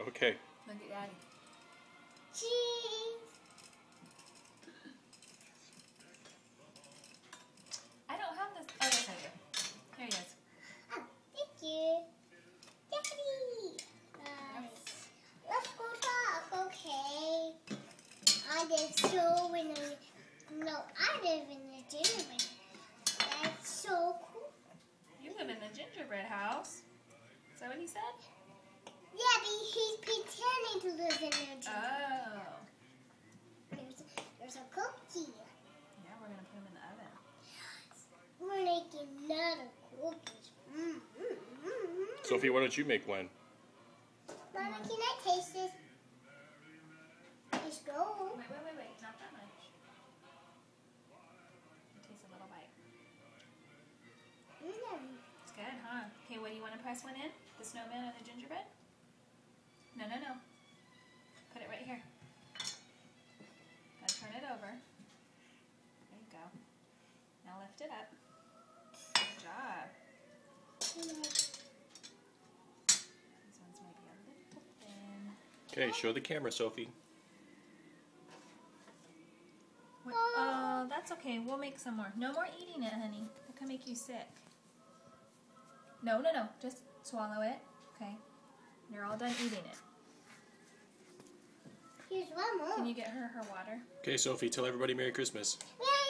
Okay. Look at Daddy. Cheese. I don't have this. Oh, yes, I do. Here he is. Oh, thank you. Daddy. Let's go talk, okay? I live so in a... No, I live in the gingerbread. That's so cool. You live in the gingerbread house. Is that what he said? Yeah, but he's pretending to live in the gingerbread. Oh. There's a cookie. Yeah, we're going to put him in the oven. We're making another cookies. Sophie, why don't you make one? Mama, can I taste this? Let's go. Wait. Not that much. Taste a little bite. It's good, huh? Okay, what do you want to press one in? The snowman or the gingerbread? No. Put it right here. Gotta turn it over. There you go. Now lift it up. Good job. These ones might be a little thin. Okay, show the camera, Sophie. Oh, that's okay. We'll make some more. No more eating it, honey. That can make you sick. No. Just swallow it. Okay. You're all done eating it. Here's one more. Can you get her water? Okay, Sophie, tell everybody Merry Christmas. Merry